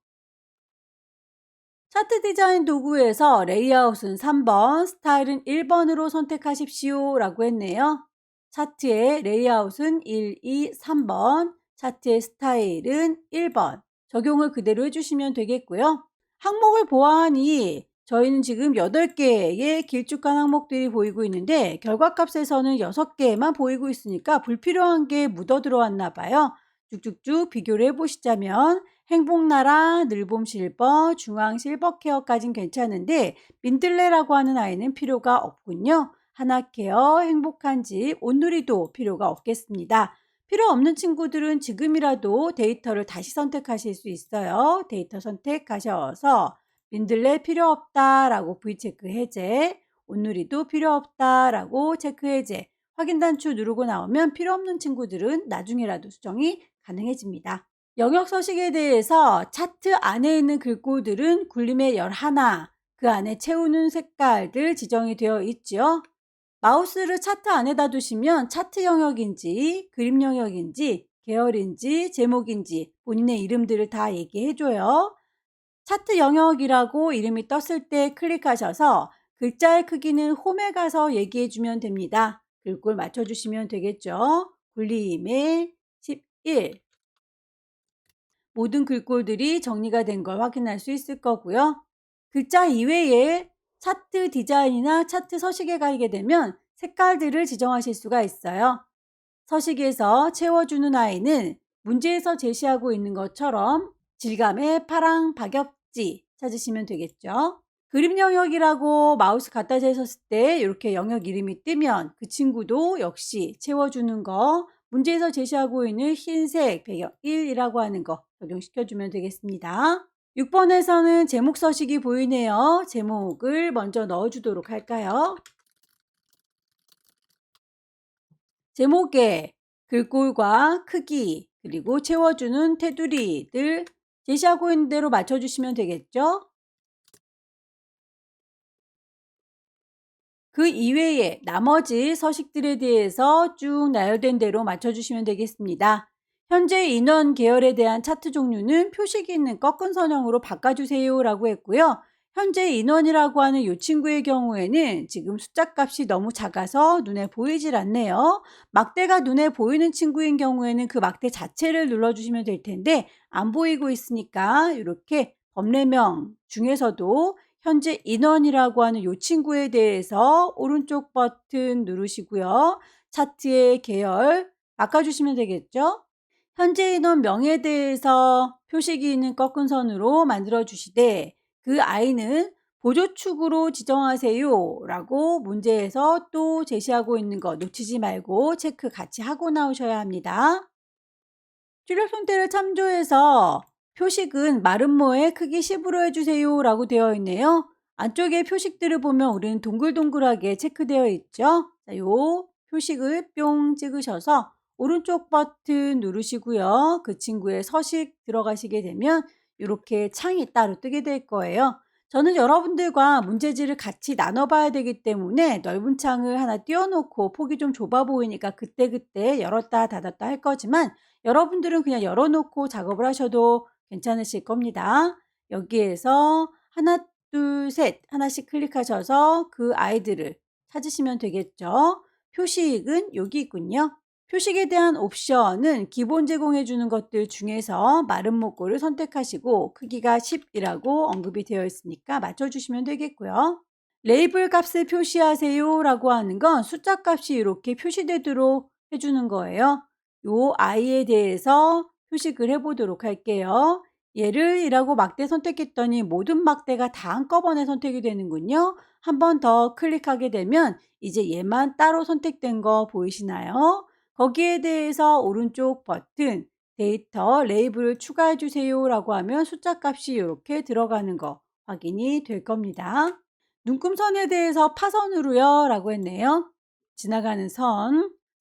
A: 차트 디자인 도구에서 레이아웃은 3번, 스타일은 1번으로 선택하십시오 라고 했네요. 차트의 레이아웃은 1, 2, 3번, 차트의 스타일은 1번. 적용을 그대로 해주시면 되겠고요. 항목을 보아하니 저희는 지금 8개의 길쭉한 항목들이 보이고 있는데 결과값에서는 6개만 보이고 있으니까 불필요한 게 묻어 들어왔나 봐요. 쭉쭉쭉 비교를 해보시자면 행복나라, 늘봄실버, 중앙실버케어까진 괜찮은데 민들레라고 하는 아이는 필요가 없군요. 하나케어, 행복한집, 온누리도 필요가 없겠습니다. 필요 없는 친구들은 지금이라도 데이터를 다시 선택하실 수 있어요. 데이터 선택하셔서 민들레 필요 없다라고 V체크 해제, 온누리도 필요 없다라고 체크 해제, 확인 단추 누르고 나오면 필요 없는 친구들은 나중에라도 수정이 가능해집니다. 영역 서식에 대해서 차트 안에 있는 글꼴들은 굴림의 11, 그 안에 채우는 색깔들 지정이 되어 있죠. 마우스를 차트 안에다 두시면 차트 영역인지 그림 영역인지 계열인지 제목인지 본인의 이름들을 다 얘기해줘요. 차트 영역이라고 이름이 떴을 때 클릭하셔서 글자의 크기는 홈에 가서 얘기해주면 됩니다. 글꼴 맞춰주시면 되겠죠. 굴림의 11 모든 글꼴들이 정리가 된 걸 확인할 수 있을 거고요. 글자 이외에 차트 디자인이나 차트 서식에 가게 되면 색깔들을 지정하실 수가 있어요. 서식에서 채워주는 아이는 문제에서 제시하고 있는 것처럼 질감의 파랑 박엽지 찾으시면 되겠죠. 그림 영역이라고 마우스 갖다 대셨을 때 이렇게 영역 이름이 뜨면 그 친구도 역시 채워주는 거 문제에서 제시하고 있는 흰색 배경 1이라고 하는 거 적용시켜주면 되겠습니다. 6번에서는 제목 서식이 보이네요. 제목을 먼저 넣어주도록 할까요? 제목에 글꼴과 크기 그리고 채워주는 테두리들 제시하고 있는 대로 맞춰주시면 되겠죠? 그 이외에 나머지 서식들에 대해서 쭉 나열된 대로 맞춰주시면 되겠습니다. 현재 인원 계열에 대한 차트 종류는 표식이 있는 꺾은 선형으로 바꿔주세요 라고 했고요. 현재 인원이라고 하는 이 친구의 경우에는 지금 숫자 값이 너무 작아서 눈에 보이질 않네요. 막대가 눈에 보이는 친구인 경우에는 그 막대 자체를 눌러주시면 될 텐데 안 보이고 있으니까 이렇게 법례명 중에서도 현재 인원이라고 하는 이 친구에 대해서 오른쪽 버튼 누르시고요. 차트의 계열 바꿔주시면 되겠죠? 현재 인원 명에 대해서 표식이 있는 꺾은 선으로 만들어 주시되 그 아이는 보조축으로 지정하세요 라고 문제에서 또 제시하고 있는 거 놓치지 말고 체크 같이 하고 나오셔야 합니다. 출력 형태를 참조해서 표식은 마름모의 크기 10으로 해주세요 라고 되어 있네요. 안쪽에 표식들을 보면 우리는 동글동글하게 체크되어 있죠. 자, 요 표식을 뿅 찍으셔서 오른쪽 버튼 누르시고요. 그 친구의 서식 들어가시게 되면 이렇게 창이 따로 뜨게 될 거예요. 저는 여러분들과 문제지를 같이 나눠봐야 되기 때문에 넓은 창을 하나 띄워놓고 폭이 좀 좁아 보이니까 그때그때 열었다 닫았다 할 거지만 여러분들은 그냥 열어놓고 작업을 하셔도 괜찮으실 겁니다. 여기에서 하나, 둘, 셋 하나씩 클릭하셔서 그 아이들을 찾으시면 되겠죠. 표식은 여기 있군요. 표식에 대한 옵션은 기본 제공해 주는 것들 중에서 마른 목골을 선택하시고 크기가 10이라고 언급이 되어 있으니까 맞춰주시면 되겠고요. 레이블 값을 표시하세요 라고 하는 건 숫자 값이 이렇게 표시되도록 해주는 거예요. 요 아이에 대해서 표식을 해보도록 할게요. 얘를 이라고 막대 선택했더니 모든 막대가 다 한꺼번에 선택이 되는군요. 한 번 더 클릭하게 되면 이제 얘만 따로 선택된 거 보이시나요? 거기에 대해서 오른쪽 버튼 데이터 레이블을 추가해 주세요 라고 하면 숫자 값이 이렇게 들어가는 거 확인이 될 겁니다. 눈금선에 대해서 파선으로요 라고 했네요. 지나가는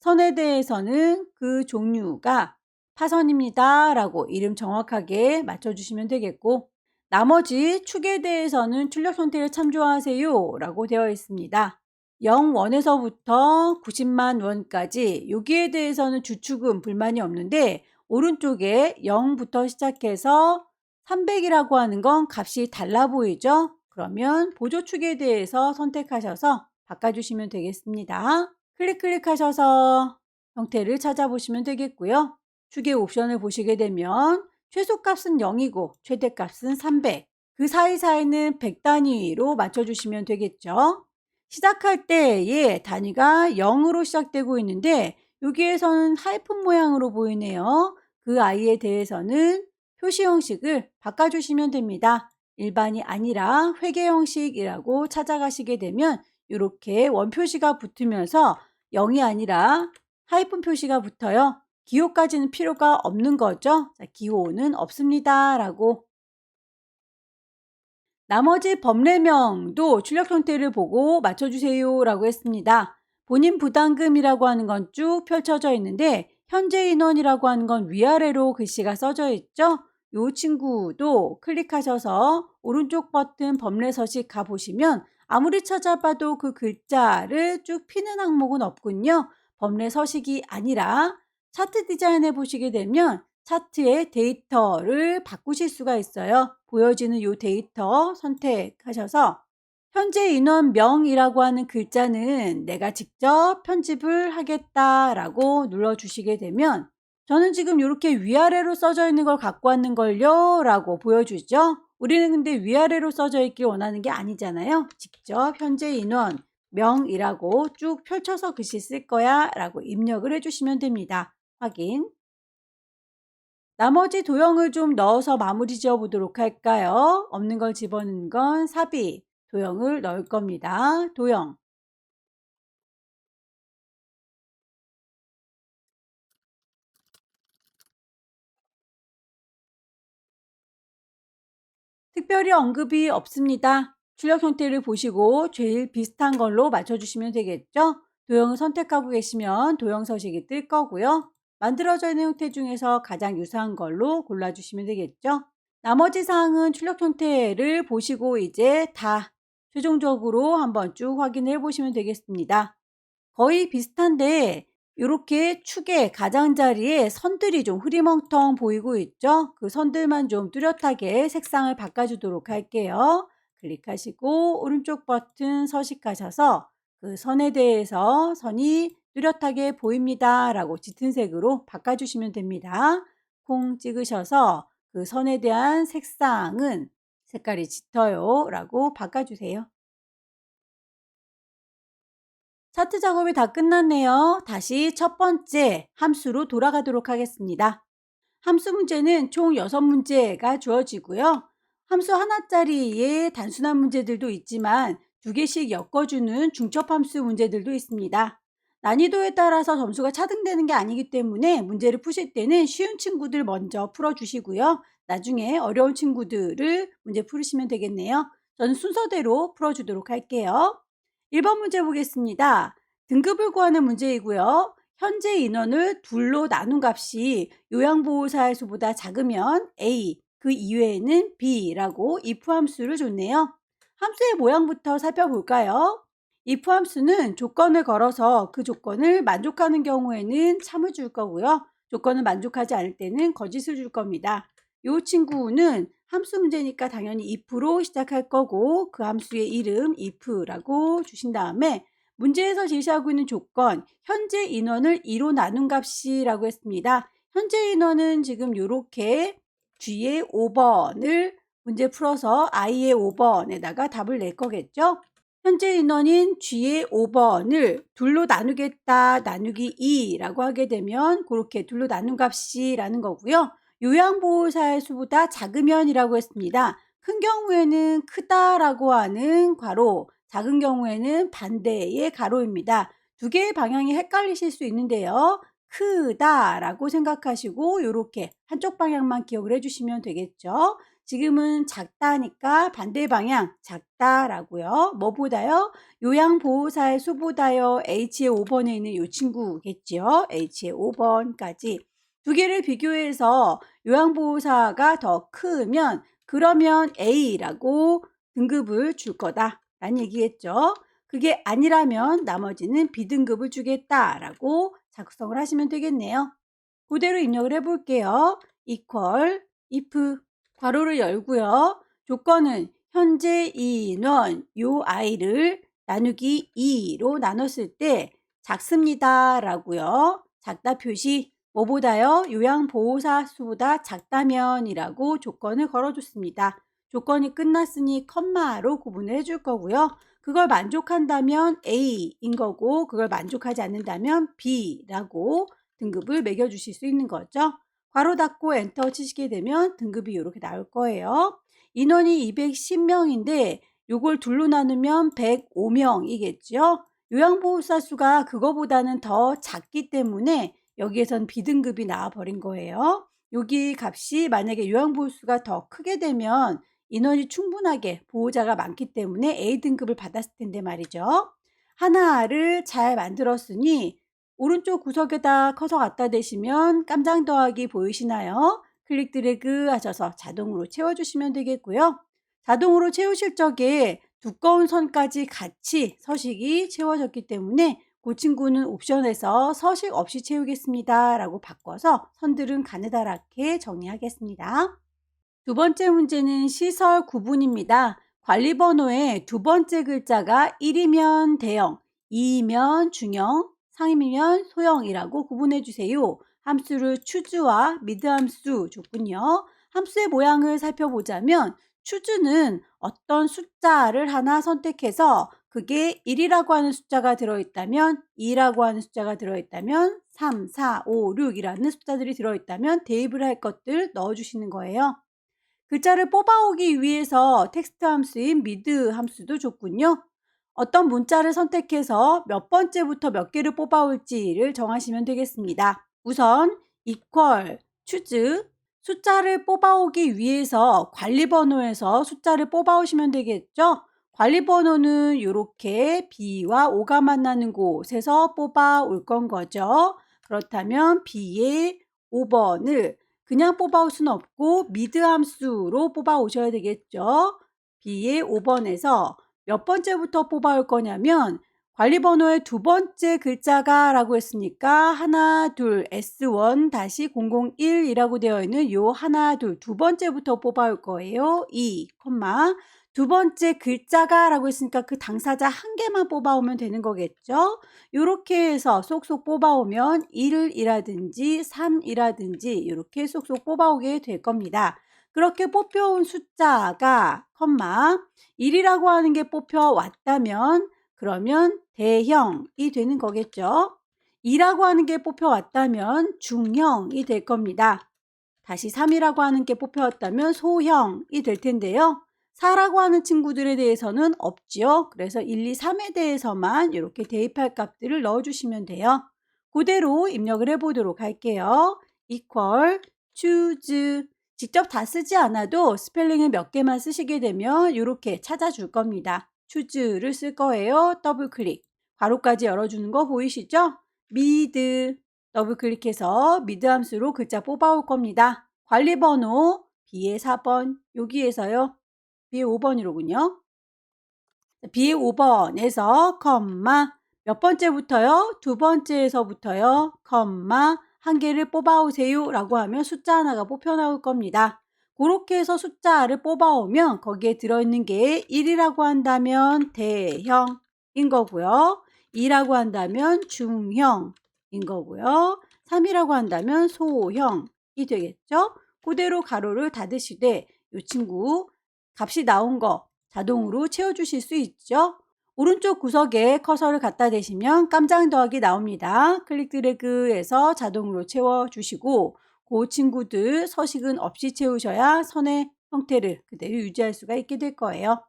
A: 선에 대해서는 그 종류가 파선입니다 라고 이름 정확하게 맞춰주시면 되겠고 나머지 축에 대해서는 출력 형태를 참조하세요 라고 되어 있습니다. 0원에서부터 90만 원까지 여기에 대해서는 주축은 불만이 없는데 오른쪽에 0부터 시작해서 300이라고 하는 건 값이 달라 보이죠? 그러면 보조축에 대해서 선택하셔서 바꿔주시면 되겠습니다. 클릭하셔서 형태를 찾아보시면 되겠고요. 축의 옵션을 보시게 되면 최소값은 0이고 최대값은 300. 그 사이사이는 100 단위로 맞춰주시면 되겠죠. 시작할 때의 단위가 0으로 시작되고 있는데 여기에서는 하이픈 모양으로 보이네요. 그 아이에 대해서는 표시 형식을 바꿔주시면 됩니다. 일반이 아니라 회계 형식이라고 찾아가시게 되면 이렇게 원표시가 붙으면서 0이 아니라 하이픈 표시가 붙어요. 기호까지는 필요가 없는 거죠. 자, 기호는 없습니다. 라고. 나머지 법례명도 출력 형태를 보고 맞춰주세요. 라고 했습니다. 본인 부담금이라고 하는 건 쭉 펼쳐져 있는데 현재 인원이라고 하는 건 위아래로 글씨가 써져 있죠. 이 친구도 클릭하셔서 오른쪽 버튼 법례 서식 가보시면 아무리 찾아봐도 그 글자를 쭉 피는 항목은 없군요. 법례 서식이 아니라 차트 디자인해 보시게 되면 차트의 데이터를 바꾸실 수가 있어요. 보여지는 이 데이터 선택하셔서 현재 인원명이라고 하는 글자는 내가 직접 편집을 하겠다라고 눌러주시게 되면 저는 지금 이렇게 위아래로 써져 있는 걸 갖고 왔는 걸요 라고 보여주죠. 우리는 근데 위아래로 써져 있길 원하는 게 아니잖아요. 직접 현재 인원 명이라고 쭉 펼쳐서 글씨 쓸 거야 라고 입력을 해주시면 됩니다. 확인. 나머지 도형을 좀 넣어서 마무리 지어 보도록 할까요? 없는 걸 집어넣는 건 삽입. 도형을 넣을 겁니다. 도형. 특별히 언급이 없습니다. 출력 형태를 보시고 제일 비슷한 걸로 맞춰주시면 되겠죠? 도형을 선택하고 계시면 도형 서식이 뜰 거고요. 만들어져 있는 형태 중에서 가장 유사한 걸로 골라주시면 되겠죠? 나머지 사항은 출력 형태를 보시고 이제 다 최종적으로 한번 쭉 확인해 보시면 되겠습니다. 거의 비슷한데 이렇게 축의 가장자리에 선들이 좀 흐리멍텅 보이고 있죠? 그 선들만 좀 뚜렷하게 색상을 바꿔주도록 할게요. 클릭하시고 오른쪽 버튼 서식하셔서 그 선에 대해서 선이 뚜렷하게 보입니다 라고 짙은 색으로 바꿔주시면 됩니다. 콩 찍으셔서 그 선에 대한 색상은 색깔이 짙어요 라고 바꿔주세요. 차트 작업이 다 끝났네요. 다시 첫 번째 함수로 돌아가도록 하겠습니다. 함수 문제는 총 6문제가 주어지고요. 함수 하나짜리의 단순한 문제들도 있지만 2개씩 엮어주는 중첩함수 문제들도 있습니다. 난이도에 따라서 점수가 차등되는 게 아니기 때문에 문제를 푸실 때는 쉬운 친구들 먼저 풀어주시고요. 나중에 어려운 친구들을 문제 풀으시면 되겠네요. 저는 순서대로 풀어주도록 할게요. 1번 문제 보겠습니다. 등급을 구하는 문제이고요. 현재 인원을 둘로 나눈 값이 요양보호사의 수보다 작으면 A, 그 이외에는 B라고 if 함수를 줬네요. 함수의 모양부터 살펴볼까요? if 함수는 조건을 걸어서 그 조건을 만족하는 경우에는 참을 줄 거고요. 조건을 만족하지 않을 때는 거짓을 줄 겁니다. 이 친구는 함수 문제니까 당연히 if로 시작할 거고 그 함수의 이름 if라고 주신 다음에 문제에서 제시하고 있는 조건 현재 인원을 2로 나눈 값이라고 했습니다. 현재 인원은 지금 이렇게 G의 5번을 문제 풀어서 I의 5번에다가 답을 낼 거겠죠. 현재 인원인 G의 5번을 둘로 나누겠다 나누기 2라고 하게 되면 그렇게 둘로 나눈 값이라는 거고요. 요양보호사의 수보다 작으면이라고 했습니다. 큰 경우에는 크다라고 하는 괄호, 작은 경우에는 반대의 가로입니다. 두 개의 방향이 헷갈리실 수 있는데요. 크다라고 생각하시고 이렇게 한쪽 방향만 기억을 해주시면 되겠죠. 지금은 작다니까 반대 방향 작다라고요. 뭐보다요? 요양보호사의 수보다요. H의 5번에 있는 이 친구겠죠. H의 5번까지. 두 개를 비교해서 요양보호사가 더 크면 그러면 A라고 등급을 줄 거다 라는 얘기겠죠. 그게 아니라면 나머지는 B등급을 주겠다라고 작성을 하시면 되겠네요. 그대로 입력을 해볼게요. equal if 괄호를 열고요. 조건은 현재 인원 요 i를 나누기 2로 나눴을 때 작습니다 라고요. 작다 표시 뭐보다요? 요양보호사 수보다 작다면이라고 조건을 걸어줬습니다. 조건이 끝났으니 컴마로 구분을 해줄 거고요. 그걸 만족한다면 A인 거고 그걸 만족하지 않는다면 B라고 등급을 매겨주실 수 있는 거죠. 괄호 닫고 엔터 치시게 되면 등급이 이렇게 나올 거예요. 인원이 210명인데 요걸 둘로 나누면 105명이겠죠. 요양보호사 수가 그거보다는 더 작기 때문에 여기에선 B등급이 나와버린 거예요. 여기 값이 만약에 요양보호수가 더 크게 되면 인원이 충분하게 보호자가 많기 때문에 A등급을 받았을 텐데 말이죠. 하나를 잘 만들었으니 오른쪽 구석에다 커서 갖다 대시면 깜장 더하기 보이시나요? 클릭 드래그 하셔서 자동으로 채워주시면 되겠고요. 자동으로 채우실 적에 두꺼운 선까지 같이 서식이 채워졌기 때문에 그 친구는 옵션에서 서식 없이 채우겠습니다 라고 바꿔서 선들은 가느다랗게 정리하겠습니다. 두 번째 문제는 시설 구분입니다. 관리번호의 두 번째 글자가 1이면 대형, 2이면 중형, 3이면 소형이라고 구분해 주세요. 함수를 추주와 미드 함수 줬군요. 함수의 모양을 살펴보자면 추주는 어떤 숫자를 하나 선택해서 그게 1이라고 하는 숫자가 들어있다면 2라고 하는 숫자가 들어있다면 3, 4, 5, 6이라는 숫자들이 들어있다면 대입을 할 것들 넣어주시는 거예요. 글자를 뽑아오기 위해서 텍스트 함수인 미드 함수도 줬군요. 어떤 문자를 선택해서 몇 번째부터 몇 개를 뽑아올지를 정하시면 되겠습니다. 우선 equal, choose, 숫자를 뽑아오기 위해서 관리번호에서 숫자를 뽑아오시면 되겠죠. 관리번호는 이렇게 B와 O가 만나는 곳에서 뽑아올 건 거죠. 그렇다면 B의 5번을 그냥 뽑아올 수는 없고 미드 함수로 뽑아오셔야 되겠죠. B의 5번에서 몇 번째부터 뽑아올 거냐면 관리번호의 두 번째 글자가 라고 했으니까 하나, 둘, S1-001이라고 되어 있는 요 하나, 둘, 두 번째부터 뽑아올 거예요. 2, 두 번째 글자가 라고 했으니까 그 당사자 한 개만 뽑아오면 되는 거겠죠. 이렇게 해서 쏙쏙 뽑아오면 1이라든지 3이라든지 이렇게 쏙쏙 뽑아오게 될 겁니다. 그렇게 뽑혀온 숫자가 1이라고 하는 게 뽑혀왔다면 그러면 대형이 되는 거겠죠. 2라고 하는 게 뽑혀왔다면 중형이 될 겁니다. 다시 3이라고 하는 게 뽑혀왔다면 소형이 될 텐데요. 4라고 하는 친구들에 대해서는 없지요. 그래서 1, 2, 3에 대해서만 이렇게 대입할 값들을 넣어주시면 돼요. 그대로 입력을 해보도록 할게요. equal, choose. 직접 다 쓰지 않아도 스펠링을 몇 개만 쓰시게 되면 이렇게 찾아줄 겁니다. choose를 쓸 거예요. 더블 클릭. 괄호까지 열어주는 거 보이시죠? mid. 더블 클릭해서 mid 함수로 글자 뽑아올 겁니다. 관리번호 B의 4번, 여기에서요. B의 5번이로군요. B의 5번에서 컴마 몇 번째부터요? 두 번째에서부터요. 컴마 한 개를 뽑아오세요 라고 하면 숫자 하나가 뽑혀 나올 겁니다. 그렇게 해서 숫자를 뽑아오면 거기에 들어있는 게 1이라고 한다면 대형인 거고요. 2라고 한다면 중형인 거고요. 3이라고 한다면 소형이 되겠죠. 그대로 가로를 닫으시되 이 친구 값이 나온 거 자동으로 채워주실 수 있죠. 오른쪽 구석에 커서를 갖다 대시면 깜장 더하기 나옵니다. 클릭 드래그해서 자동으로 채워주시고 그 친구들 서식은 없이 채우셔야 선의 형태를 그대로 유지할 수가 있게 될 거예요.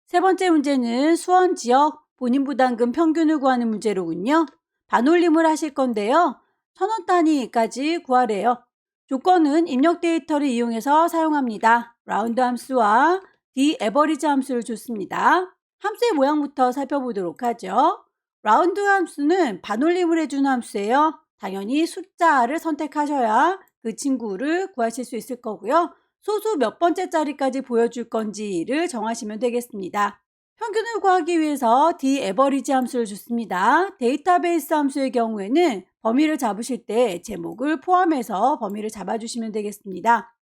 A: 세 번째 문제는 수원 지역 본인 부담금 평균을 구하는 문제로군요. 반올림을 하실 건데요. 1,000원 단위까지 구하래요. 조건은 입력 데이터를 이용해서 사용합니다. 라운드 함수와 average 함수를 줬습니다. 함수의 모양부터 살펴보도록 하죠. 라운드 함수는 반올림을 해주는 함수예요. 당연히 숫자를 선택하셔야 그 친구를 구하실 수 있을 거고요. 소수 몇 번째 자리까지 보여줄 건지를 정하시면 되겠습니다. 평균을 구하기 위해서 average 함수를 줬습니다. 데이터베이스 함수의 경우에는 범위를 잡으실 때 제목을 포함해서 범위를 잡아주시면 되겠습니다.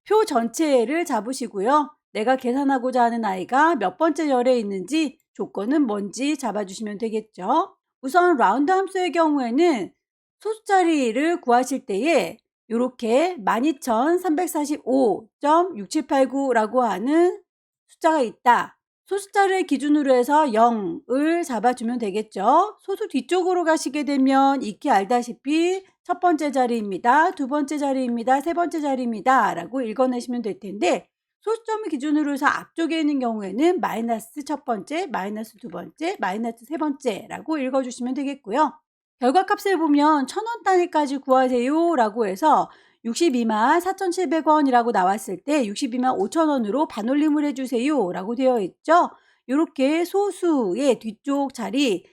A: 표 전체를 잡으시고요. 내가 계산하고자 하는 아이가 몇 번째 열에 있는지 조건은 뭔지 잡아주시면 되겠죠. 우선 라운드 함수의 경우에는 소수자리를 구하실 때에 이렇게 12,345.6789라고 하는 숫자가 있다. 소수자를 기준으로 해서 0을 잡아주면 되겠죠. 소수 뒤쪽으로 가시게 되면 익히 알다시피 첫 번째 자리입니다. 두 번째 자리입니다. 세 번째 자리입니다. 라고 읽어내시면 될 텐데 소수점을 기준으로 해서 앞쪽에 있는 경우에는 마이너스 첫 번째, 마이너스 두 번째, 마이너스 세 번째라고 읽어주시면 되겠고요. 결과값을 보면 1,000원 단위까지 구하세요 라고 해서 62만 4,700원이라고 나왔을 때 62만 5천원으로 반올림을 해주세요 라고 되어 있죠. 이렇게 소수의 뒤쪽 자리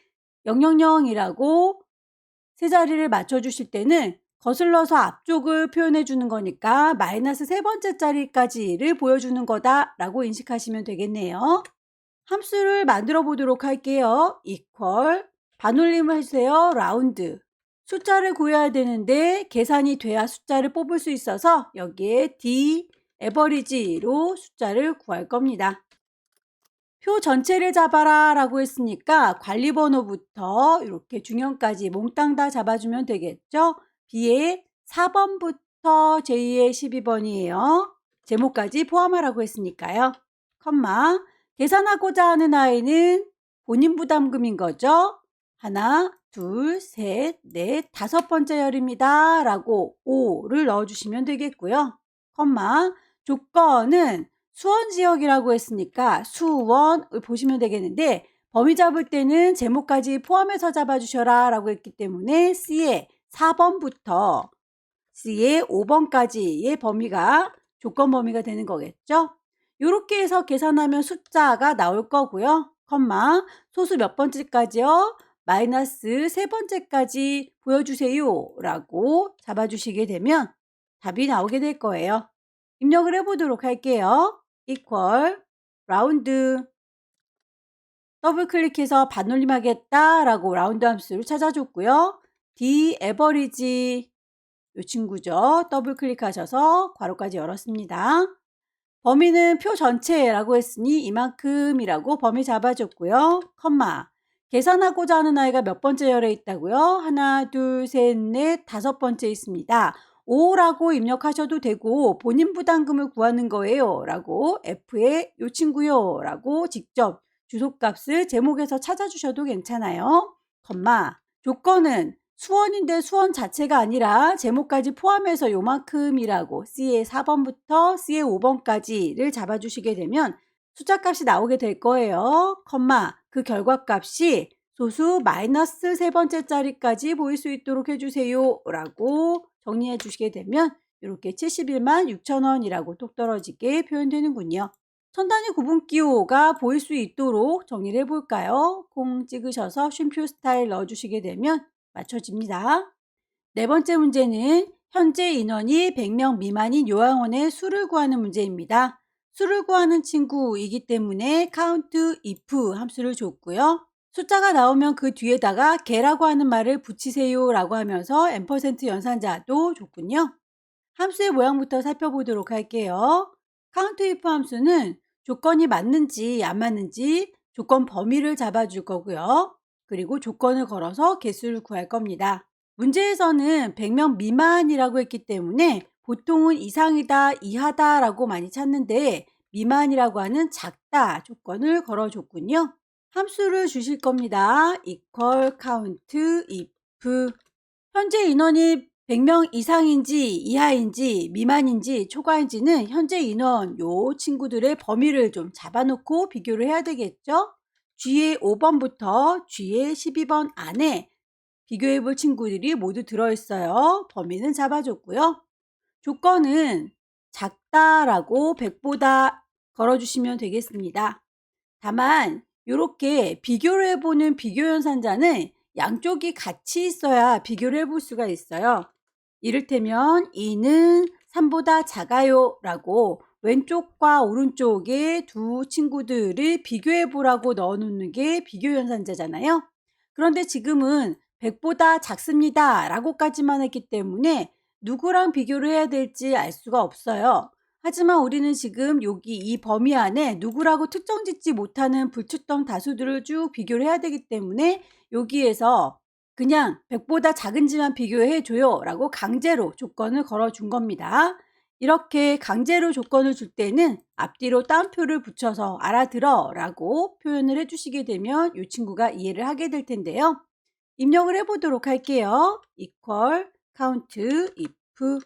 A: 000이라고 세 자리를 맞춰주실 때는 거슬러서 앞쪽을 표현해 주는 거니까 마이너스 세 번째 자리까지를 보여주는 거다라고 인식하시면 되겠네요. 함수를 만들어 보도록 할게요. equal 반올림을 해주세요. 라운드 숫자를 구해야 되는데 계산이 돼야 숫자를 뽑을 수 있어서 여기에 average로 숫자를 구할 겁니다. 표 전체를 잡아라 라고 했으니까 관리번호부터 이렇게 중형까지 몽땅 다 잡아주면 되겠죠. B의 4번부터 J의 12번이에요. 제목까지 포함하라고 했으니까요. 컴마 계산하고자 하는 아이는 본인 부담금인 거죠. 하나, 둘, 셋, 넷, 다섯 번째 열입니다. 라고 5를 넣어주시면 되겠고요. 컴마 조건은 수원 지역이라고 했으니까 수원을 보시면 되겠는데 범위 잡을 때는 제목까지 포함해서 잡아주셔라 라고 했기 때문에 C의 4번부터 C의 5번까지의 범위가 조건 범위가 되는 거겠죠. 이렇게 해서 계산하면 숫자가 나올 거고요. 컴마 소수 몇 번째까지요? 마이너스 세 번째까지 보여주세요 라고 잡아주시게 되면 답이 나오게 될 거예요. 입력을 해보도록 할게요. equal 라운드 더블 클릭해서 반올림 하겠다 라고 라운드 함수를 찾아줬고요. average 이 친구죠. 더블 클릭하셔서 괄호까지 열었습니다. 범위는 표 전체라고 했으니 이만큼이라고 범위 잡아줬고요. 컴마 계산하고자 하는 아이가 몇 번째 열에 있다고요? 하나, 둘, 셋, 넷, 다섯 번째 있습니다. 5라고 입력하셔도 되고 본인 부담금을 구하는 거예요 라고 F에 요 친구요 라고 직접 주소값을 제목에서 찾아주셔도 괜찮아요. 컴마 조건은 수원인데 수원 자체가 아니라 제목까지 포함해서 요만큼이라고 C의 4번부터 C의 5번까지를 잡아주시게 되면 숫자값이 나오게 될 거예요. 컴마 그 결과값이 소수 마이너스 세 번째 자리까지 보일 수 있도록 해주세요 라고 정리해 주시게 되면 이렇게 71만 6천원이라고 똑 떨어지게 표현되는군요. 천 단위 구분기호가 보일 수 있도록 정리를 해볼까요? 공 찍으셔서 쉼표 스타일 넣어주시게 되면 맞춰집니다. 네 번째 문제는 현재 인원이 100명 미만인 요양원의 수를 구하는 문제입니다. 수를 구하는 친구이기 때문에 count if 함수를 줬고요. 숫자가 나오면 그 뒤에다가 개라고 하는 말을 붙이세요 라고 하면서 &% 연산자도 줬군요. 함수의 모양부터 살펴보도록 할게요. count if 함수는 조건이 맞는지 안 맞는지 조건 범위를 잡아줄 거고요. 그리고 조건을 걸어서 개수를 구할 겁니다. 문제에서는 100명 미만이라고 했기 때문에 보통은 이상이다, 이하다 라고 많이 찾는데 미만이라고 하는 작다 조건을 걸어줬군요. 함수를 주실 겁니다. equal count if 현재 인원이 100명 이상인지 이하인지 미만인지 초과인지는 현재 인원 요 친구들의 범위를 좀 잡아놓고 비교를 해야 되겠죠. G의 5번부터 G의 12번 안에 비교해 볼 친구들이 모두 들어있어요. 범위는 잡아줬고요. 조건은 작다라고 100보다 걸어주시면 되겠습니다. 다만 이렇게 비교를 해보는 비교연산자는 양쪽이 같이 있어야 비교를 해볼 수가 있어요. 이를테면 2는 3보다 작아요 라고 왼쪽과 오른쪽에 두 친구들을 비교해 보라고 넣어 놓는 게 비교연산자잖아요. 그런데 지금은 100보다 작습니다 라고까지만 했기 때문에 누구랑 비교를 해야 될지 알 수가 없어요. 하지만 우리는 지금 여기 이 범위 안에 누구라고 특정 짓지 못하는 불특정 다수들을 쭉 비교를 해야 되기 때문에 여기에서 그냥 100보다 작은지만 비교해 줘요 라고 강제로 조건을 걸어준 겁니다. 이렇게 강제로 조건을 줄 때는 앞뒤로 따옴표를 붙여서 알아들어 라고 표현을 해주시게 되면 이 친구가 이해를 하게 될 텐데요. 입력을 해보도록 할게요. equal count if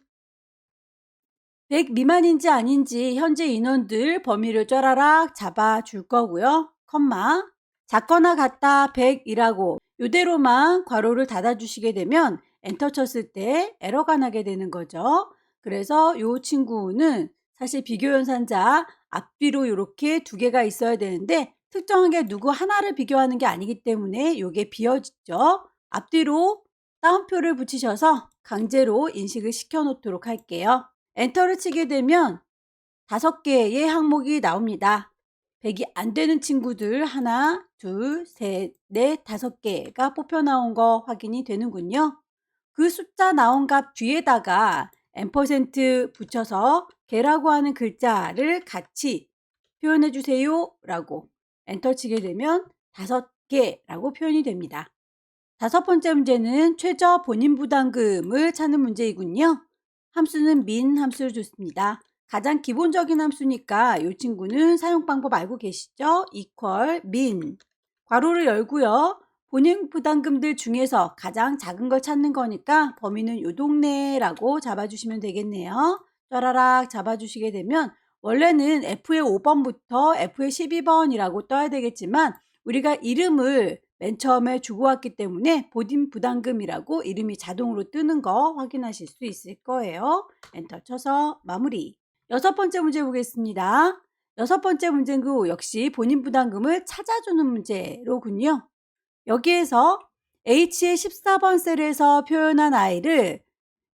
A: 100 미만인지 아닌지 현재 인원들 범위를 쫘라락 잡아줄 거고요. 컴마 작거나 같다 100이라고 이대로만 괄호를 닫아주시게 되면 엔터 쳤을 때 에러가 나게 되는 거죠. 그래서 이 친구는 사실 비교연산자 앞뒤로 이렇게 두 개가 있어야 되는데 특정하게 누구 하나를 비교하는 게 아니기 때문에 이게 비어지죠. 앞뒤로 따옴표를 붙이셔서 강제로 인식을 시켜 놓도록 할게요. 엔터를 치게 되면 5개의 항목이 나옵니다. 100이 안 되는 친구들 하나, 둘, 셋, 넷, 5개가 뽑혀 나온 거 확인이 되는군요. 그 숫자 나온 값 뒤에다가 &% 붙여서 개라고 하는 글자를 같이 표현해 주세요 라고 엔터 치게 되면 5개라고 표현이 됩니다. 다섯 번째 문제는 최저 본인 부담금을 찾는 문제이군요. 함수는 min 함수를 줬습니다. 가장 기본적인 함수니까 이 친구는 사용 방법 알고 계시죠? equal min 괄호를 열고요. 본인 부담금들 중에서 가장 작은 걸 찾는 거니까 범위는 요 동네라고 잡아주시면 되겠네요. 쫘라락 잡아주시게 되면 원래는 F의 5번부터 F의 12번이라고 떠야 되겠지만 우리가 이름을 맨 처음에 주고 왔기 때문에 본인 부담금이라고 이름이 자동으로 뜨는 거 확인하실 수 있을 거예요. 엔터 쳐서 마무리. 여섯 번째 문제 보겠습니다. 여섯 번째 문제는 역시 본인 부담금을 찾아주는 문제로군요. 여기에서 H의 14번 셀에서 표현한 아이를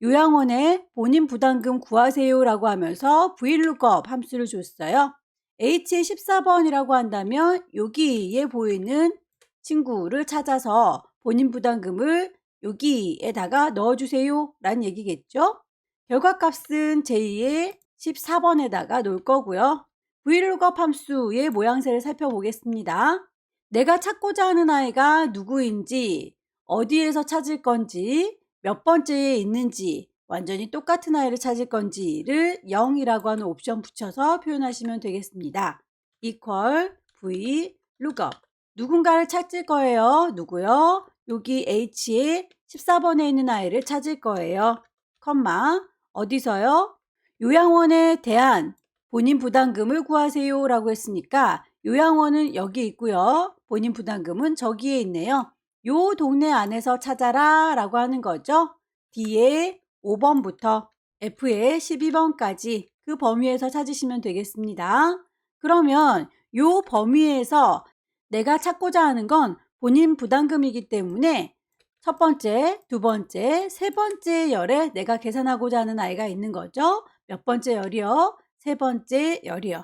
A: 요양원에 본인 부담금 구하세요 라고 하면서 VLOOKUP 함수를 줬어요. H의 14번이라고 한다면 여기에 보이는 친구를 찾아서 본인 부담금을 여기에다가 넣어주세요 라는 얘기겠죠. 결과값은 제2의 14번에다가 놓을 거고요. VLOOKUP 함수의 모양새를 살펴보겠습니다. 내가 찾고자 하는 아이가 누구인지, 어디에서 찾을 건지, 몇 번째에 있는지, 완전히 똑같은 아이를 찾을 건지를 0이라고 하는 옵션 붙여서 표현하시면 되겠습니다. equal VLOOKUP 누군가를 찾을 거예요. 누구요? 여기 H의 14번에 있는 아이를 찾을 거예요. 컴마 어디서요? 요양원에 대한 본인 부담금을 구하세요 라고 했으니까 요양원은 여기 있고요. 본인 부담금은 저기에 있네요. 요 동네 안에서 찾아라 라고 하는 거죠. D의 5번부터 F의 12번까지 그 범위에서 찾으시면 되겠습니다. 그러면 요 범위에서 내가 찾고자 하는 건 본인 부담금이기 때문에 첫 번째, 두 번째, 세 번째 열에 내가 계산하고자 하는 아이가 있는 거죠. 몇 번째 열이요? 세 번째 열이요.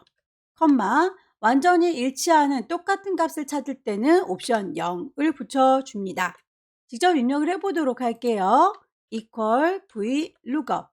A: 컴마 완전히 일치하는 똑같은 값을 찾을 때는 옵션 0을 붙여줍니다. 직접 입력을 해보도록 할게요. equal v lookup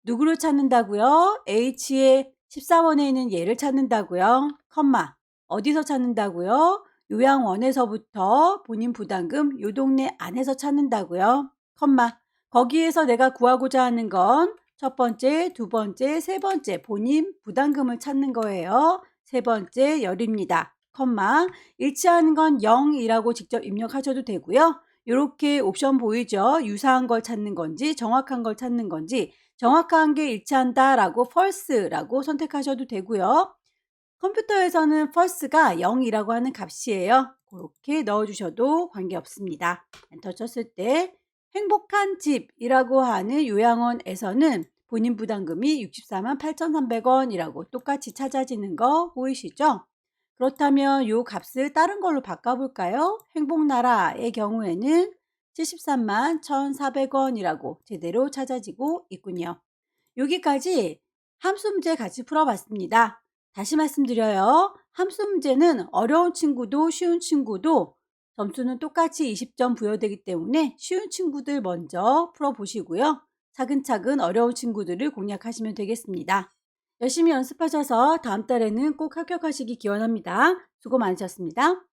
A: 누구를 찾는다고요? H의 14번에 있는 얘를 찾는다고요. 컴마 어디서 찾는다고요? 요양원에서부터 본인 부담금 요 동네 안에서 찾는다고요. 컴마 거기에서 내가 구하고자 하는 건 첫 번째, 두 번째, 세 번째 본인 부담금을 찾는 거예요. 세 번째 열입니다. 컴마 일치하는 건 0이라고 직접 입력하셔도 되고요. 이렇게 옵션 보이죠? 유사한 걸 찾는 건지 정확한 걸 찾는 건지 정확한 게 일치한다 라고 false라고 선택하셔도 되고요. 컴퓨터에서는 false가 0이라고 하는 값이에요. 그렇게 넣어주셔도 관계없습니다. 엔터 쳤을 때 행복한 집이라고 하는 요양원에서는 본인 부담금이 64만 8,300원이라고 똑같이 찾아지는 거 보이시죠? 그렇다면 이 값을 다른 걸로 바꿔볼까요? 행복나라의 경우에는 73만 1,400원이라고 제대로 찾아지고 있군요. 여기까지 함수 문제 같이 풀어봤습니다. 다시 말씀드려요. 함수 문제는 어려운 친구도 쉬운 친구도 점수는 똑같이 20점 부여되기 때문에 쉬운 친구들 먼저 풀어보시고요. 차근차근 어려운 친구들을 공략하시면 되겠습니다. 열심히 연습하셔서 다음 달에는 꼭 합격하시기 기원합니다. 수고 많으셨습니다.